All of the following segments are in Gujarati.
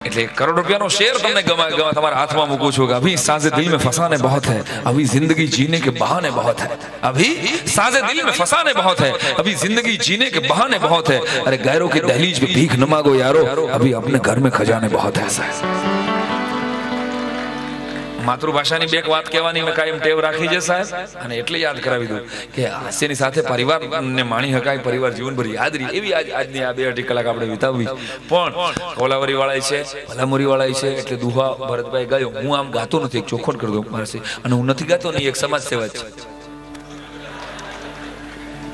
એટલે करोड़ रुपया नो शेर तुमने गमा तुम्हारे हाथ में मुकू छूगा। अभी सांसें दिल में फंसाने बहुत है, अभी जिंदगी जीने के बहाने बहुत है। अभी सांसें दिल में फंसाने बहुत है, अभी जिंदगी जीने के बहाने बहुत है। अरे गैरों की दहलीज पे भीख न मांगो यारो, अभी अपने घर में खजाने बहुत है। मातृभाषाની બે વાત કહેવાની મેં કાયમ ટેવ રાખી છે સાહેબ, અને એટલે યાદ કરાવી દઉં કે હાસ્યની સાથે પરિવારને માણી શકાય, પરિવાર જીવનભર યાદ રહે એવી આજની આ 2-2.5 કલાક આપણે વિતાવવી। પણ કોલાવરી વાળા છે, ભલામુરી વાળા છે, એટલે દુહા ભરતભાઈ ગાયો। હું આમ ગાતો નથી, એક ચોખવટ કરી દઉં મારે, અને હું નથી ગાતો ને, એક સમાજ સેવા છે।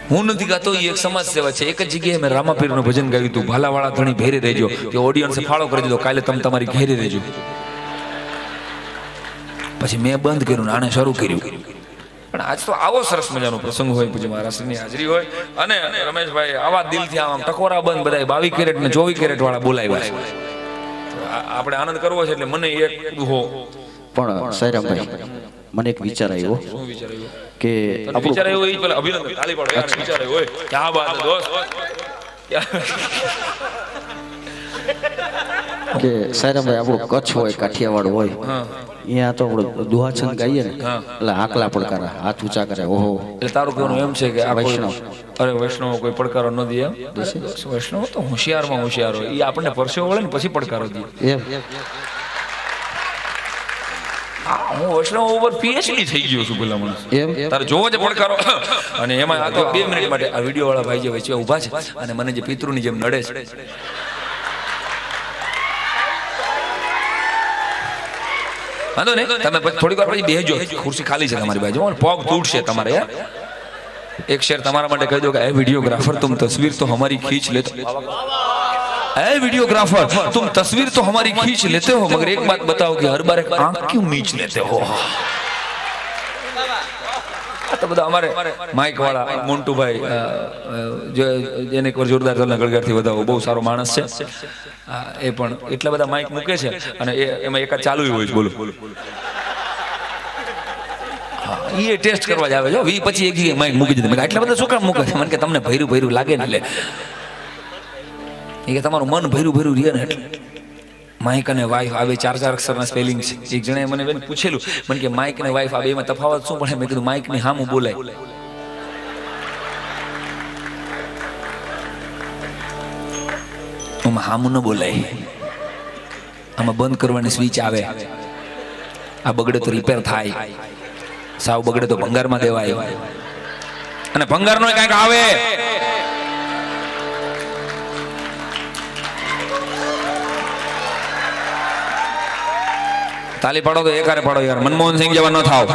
હું નથી ગાતો, એ એક સમાજ સેવા છે। એક જ જગ્યાએ મેં રામાપીરનું ભજન ગાયું હતું, ભાલાવાળા ધણી ભેરે રહેજો, કે ઓડિયન્સે ફાળો કરી દીધો, કાલે તમે તમારી ઘેરે રહેજો। પછી મેં બંધ કર્યું, આને શરૂ કર્યું। પણ આજ તો આવો સરસ મજાનો પ્રસંગ હોય, પૂજ્ય મહારાજની હાજરી હોય, અને રમેશભાઈ આવા દિલથી આમ ટકોરા બંધ બધા 22 કેરેટ ને 24 કેરેટ વાળા બોલાવ્યા છે। આપણે આનંદ કરવો છે, એટલે મને એક દુહો પણ સાયરામભાઈ મને એક વિચાર આવ્યો કે વિચાર આવ્યો એ પેલા અભિનંદન તાળી પાડો યાર। વિચાર આવ્યો હોય, ક્યાં વાત છે દોસ્ત, કે સાયરામભાઈ આપણો કચ્છ હોય, કાઠિયાવાડ હોય, અહીંયા તો આપણે દુહાછંદ ગાઈએ ને, એટલે આકલા પડકારા, હાથ ઊંચા કરે, ઓહો। એટલે તારું કહેવાનું એમ છે કે આ વૈષ્ણવ, અરે વૈષ્ણવ કોઈ પડકારો ન દે, વૈષ્ણવ તો હોશિયારમાં હોશિયાર હોય, એ આપણને પરસેવો વળે ને પછી પડકારો દે એમ। હું વૈષ્ણવ ઉપર પીએચડી થઈ ગયો છું પેલા માણસ એમ તારે જોવો છે પડકારો। અને એમાં આ તો 2 મિનિટ માટે આ વિડીયો વાળા ભાઈ જે વચ્ચે ઊભા છે, અને મને જે પિતૃની જેમ નડે છે, વાંધો નહીં, તમે થોડીક વાર પછી બેસજો, ખુરશી ખાલી છે તમારી બાજુ, પગ તૂટશે તમારે યાર। એક શેર તમારા માટે કહી દો કે એ वीडियोग्राफर तुम तस्वीर तो हमारी खींच लेते हो, ए वीडियोग्राफर तुम तस्वीर तो हमारी खींच लेते हो, मगर एक बात बताओ कि हर बार एक आंख क्यों मीच लेते हो। तो બધા અમારે માઇક વાળા મોન્ટુભાઈ જેને એકવાર જોરદાર ચાલના ગળગારથી વધાવો, બહુ સારો માણસ છે એ, પણ એટલા બધા માઇક મૂકે છે, અને એમાં એકાદ ચાલુ હોય છે, બોલો એ ટેસ્ટ કરવા જ આવે છે। પછી એક જગ્યાએ માઇક મૂકી દીધું, એટલા બધા શું કામ મૂકે છે? મને કે તમને ભૈરું ભૈરું લાગે ને, એટલે એ કે તમારું મન ભૈરું ભૈરું રહે ને, એટલે માઇક અને વાઇફ આવે 4 અક્ષરના સ્પેલિંગ છે। એક જણાએ મને પૂછેલું, મને કે માઇક અને વાઇફ આવે એમાં તફાવત શું પડે? મેં કીધું માઇક ની હામું બોલાય, આમાં હામું ન બોલાય, આમાં બંધ કરવાની સ્વિચ આવે, આ બગડે તો રિપેર થાય, સાવ બગડે તો ભંગારમાં દેવાય, અને ભંગારનો કંઈક આવે। તાલી પાડો તો એકારે પાડો યાર, મનમોહન સિંહ જેવા ન થાવ।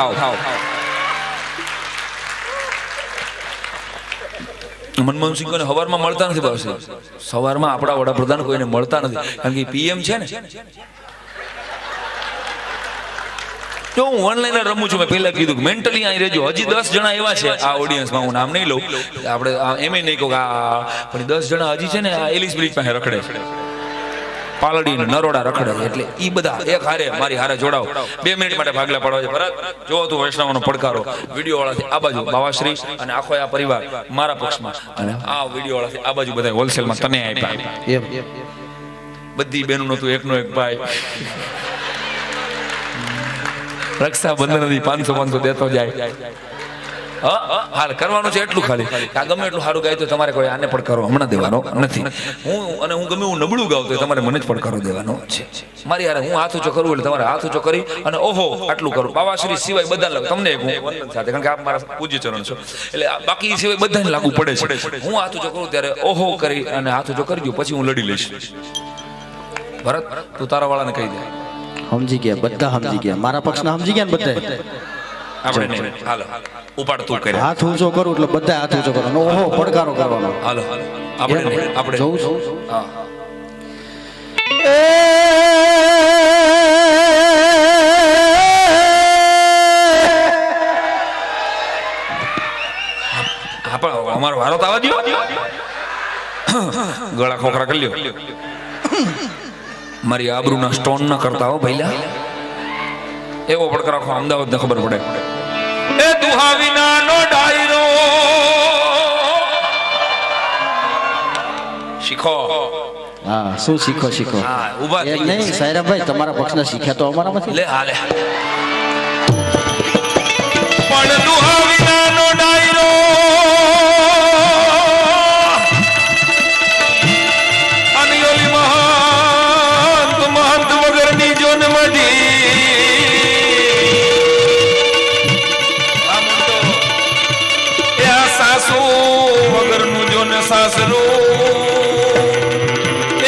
મનમોહન સિંહ કોઈને સવારમાં મળતા નથી ભાવશે, સવારમાં આપણા વડાપ્રધાન કોઈને મળતા નથી, કારણ કે પીએમ છે ને। જો હું ઓનલાઈન રમું છું, મેં પહેલા કીધું કે મેન્ટલી અહીં રહેજો। હજી 10 જણા એવા છે આ ઓડિયન્સમાં, હું નામ નહીં લઉં, આપણે એમ નહીં કહું કે પણ 10 જણા હજી છે ને આ એલિસ બ્રિજ પાસે રખડે છે, પાલડી ને નરોડા રખડે છે, એટલે ઈ બધા એક હારે મારી હારે જોડાઓ। 2 મિનિટ માટે ભાગલા પાડવા છે। ભરત જો તું વૈષ્ણવનો પડકારો, વિડીયો વાળાથી આ બાજુ બાવાશ્રી અને આખો આ પરિવાર મારા પક્ષમાં, અને આ વિડીયો વાળાથી આ બાજુ બધા હોલસેલમાં તને આપ્યા એમ। બધી બહેનોનો તું એકનો એક ભાઈ, રક્ષાબંધન નથી 500 દેતો જાય। હાલ કરવાનું છે એટલું ખાલી, આ ગમે એટલું સારું ગાય તો તમારે કોઈ આને પડકારો હમણાં દેવાનો નથી। હું ગમે હું નબળું ગાવ તો તમારે મને જ પડકારો દેવાનો છે મારી યાર। હું હાથ ઊંચો કરું એટલે તમારે હાથ ઊંચો કરી અને ઓહો આટલું કરું, બાવાશ્રી સિવાય બધા લાગુ તમને એક હું વંદન સાથે, કારણ કે આપ મારા પૂજ્ય ચરણ છો, એટલે બાકી સિવાય બધાને લાગુ પડે છે। હું હાથ ઊંચો કરું ત્યારે ઓહો કરી અને હાથ ઊંચો કરજો, પછી હું લડી લઈશ। ભરત તું તારા વાળાને કહી દે। સમજી ગયા, બધા સમજી ગયા, મારા પક્ષના સમજી ગયા ને બધા। આપણે હાલો ઉપાડ તું કરે, હાથ ઊંચો કરું એટલે બધા હાથ ઊંચો કરો, ઓહો પડકારો કરવાનો। હાલો આપણે જોઉં છું, હા પણ અમારો વારો તો આવવા દો, ગળા ખોખરા કરી લ્યો, મારી આબરૂના સ્ટોન ન કરતા હો ભઈલા। એવો પડકાર આખો અમદાવાદ ને ખબર પડે, એ દુહા વિનાનો ડાયરો શીખો। હા શું શીખો હા ઊભા એક નહીં સાયરાભાઈ તમારા પક્ષના શીખ્યા તો અમારામાંથી લે હાલે પણ દુહા વિનાનો ડાયરો અને ઓલી મહંત વગરની જોન મઢી એ આ સાસુ વગરનું જોન સાસરું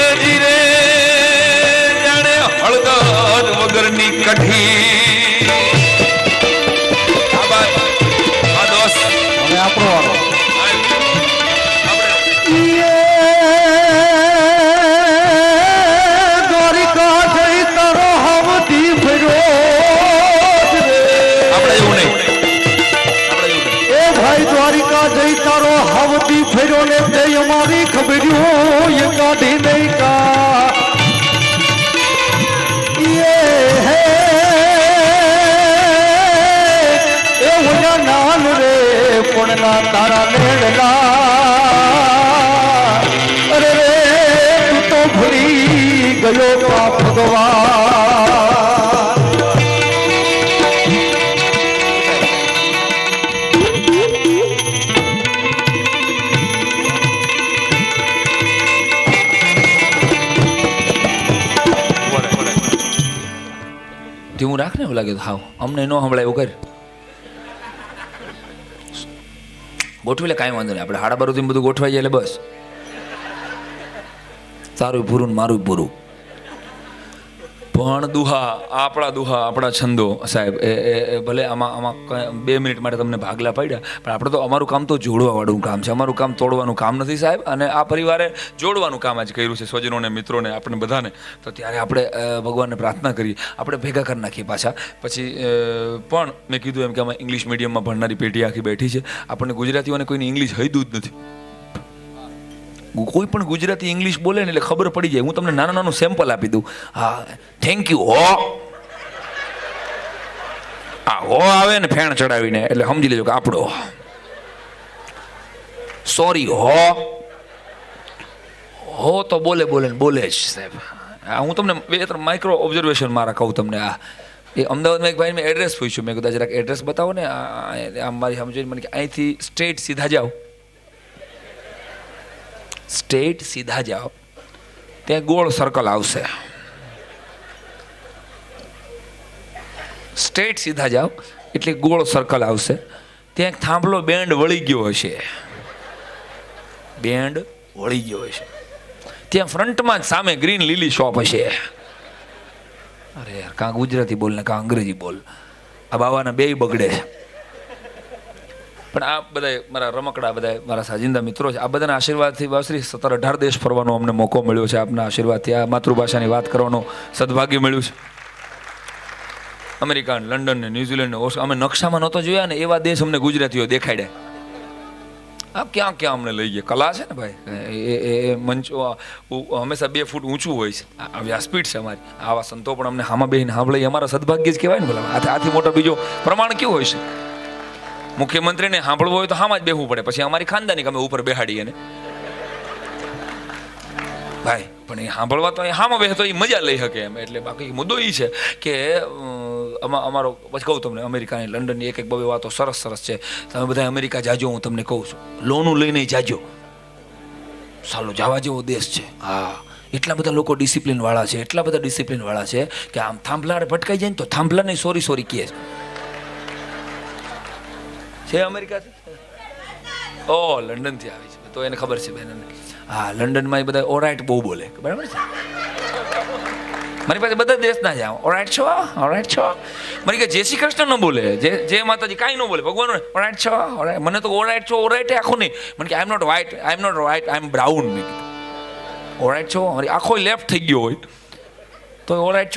એ જીરે જાણે હળદર વગરની કઠી હવે આપણો વાળો દ્વારિકા જઈ તારો હવતી ફેર્યો એ ભાઈ દ્વારિકા જઈ તારો હવતી ફેર્યો ને તે અમારી ખબર્યું એ કાઢી નહીં કા નાન રે પુણના તારા મેળના અરે રે તું તો ભૂલી ગયો પા ભગવાન ધીમું રાખ ને એવું લાગે તો હાવ અમને ન સંભળાય એવું કર ગોઠવી લે કાંઈ વાંધો નહીં આપણે હાડા બારું બધું ગોઠવાઈ જાય એટલે બસ તારું પૂરું ને મારું પૂરું પણ દુહા આપણા છંદો સાહેબ એ ભલે આમાં 2 મિનિટ માટે તમને ભાગલા પાડ્યા પણ આપણે તો અમારું કામ તો જોડવાવાળું કામ છે અમારું કામ તોડવાનું કામ નથી સાહેબ અને આ પરિવારે જોડવાનું કામ આજ કર્યું છે સ્વજનોને મિત્રોને આપણે બધાને તો ત્યારે આપણે ભગવાનને પ્રાર્થના કરીએ આપણે ભેગા કરી નાખીએ પાછા પછી પણ મેં કીધું એમ કે અમે ઇંગ્લિશ મીડિયમમાં ભણનારી પેઢી આખી બેઠી છે આપણને ગુજરાતીઓને કોઈને ઇંગ્લિશ હૈદું જ નથી કોઈ પણ ગુજરાતી ઇંગ્લિશ બોલે ને એટલે ખબર પડી જાય હું તમને નાનું સેમ્પલ આપી દઉં હા થેન્ક યુ હો આ હો આવે ને ફેણ ચડાવીને એટલે સમજી લેજો કે આપણો સોરી હો તો બોલે જ સાહેબ હું તમને 2-3 માઇક્રો ઓબ્ઝર્વેશન મારા કહું તમને એ અમદાવાદમાં એક ભાઈ મેં એડ્રેસ પૂછ્યું મેં કીધું જરાક એડ્રેસ બતાવો ને આમ મારી સમજીને મને કે અહીંથી સ્ટ્રેટ સીધા જાઓ ત્યાં ગોળ સર્કલ આવશે સ્ટ્રેટ સીધા જાઓ એટલે ગોળ સર્કલ આવશે ત્યાં એક થાંભલો બેન્ડ વળી ગયો હશે ત્યાં ફ્રન્ટમાં જ સામે ગ્રીન લીલી શોપ હશે અરે યાર કાં ગુજરાતી બોલ ને કાં અંગ્રેજી બોલ આ બાવાના બેય બગડે પણ આ બધા મારા રમકડા બધા મારા સાજિંદા મિત્રો છે આ બધાના આશીર્વાદથી વાસરી 17-18 દેશ ફરવાનો અમને મોકો મળ્યો છે આપના આશીર્વાદથી આ માતૃભાષાની વાત કરવાનું સદભાગ્ય મળ્યું છે અમેરિકા લંડન ને ન્યુઝીલેન્ડ ને અમે નકશામાં નહોતો જોયા ને એવા દેશ અમને ગુજરાતીઓ દેખાડ્યા આ ક્યાં અમને લઈ ગયા કલા છે ને ભાઈ એ મંચો હંમેશા 2 ફૂટ ઊંચું હોય છે આ વ્યાસપીઠ છે અમારી આવા સંતો પણ અમને હામાં બેહીને સાંભળે અમારા સદભાગ્ય જ કહેવાય ને ભલા આથી મોટો બીજો પ્રમાણ કેવું હોય છે મુખ્યમંત્રીને સાંભળવું હોય તો હામાં જ બેહવું પડે પછી અમારી ખાનદાની અમે ઉપર બેહાડીએ ને ભાઈ પણ એ સાંભળવા તો એ હામાં બેહતો એ મજા લઈ શકે એમ એટલે બાકી મુદ્દો એ છે કે અમારો પછી કહું તમને અમેરિકાની લંડનની એક 2 વાતો સરસ છે તમે બધા અમેરિકા જાજો હું તમને કહું છું લોનું લઈને જાજો સાલો જવા જેવો દેશ છે હા એટલા બધા લોકો ડિસિપ્લિન વાળા છે કે આમ થાંભલા ભટકાઈ જાય ને તો થાંભલાને સોરી કહે છે અમેરિકાથી લંડનથી આવી છે તો એને ખબર છે બેન હા લંડનમાં એ બધા ઓરાઇટ બહુ બોલે બરાબર છે મારી પાસે બધા દેશના છે ઓરાઇટ છો મારી કે જય શ્રી કૃષ્ણ ન બોલે જે માતાજી કાંઈ ન બોલે ભગવાન ઓરાઇટ છો મને તો ઓરાઇટ આખું નહીં મને કે I am not white I am brown મેં કીધું ઓરાઇટ છો મારી આખો લેફ્ટ થઈ ગયો હોય તો ઓરાઇટ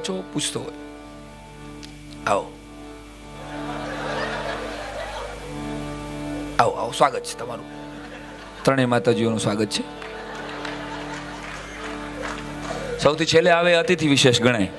છો પૂછતો હોય આવો સ્વાગત છે તમારું ત્રણેય માતાજીઓનું સ્વાગત છે સૌથી છેલ્લે આવે અતિથિ વિશેષ ગણાય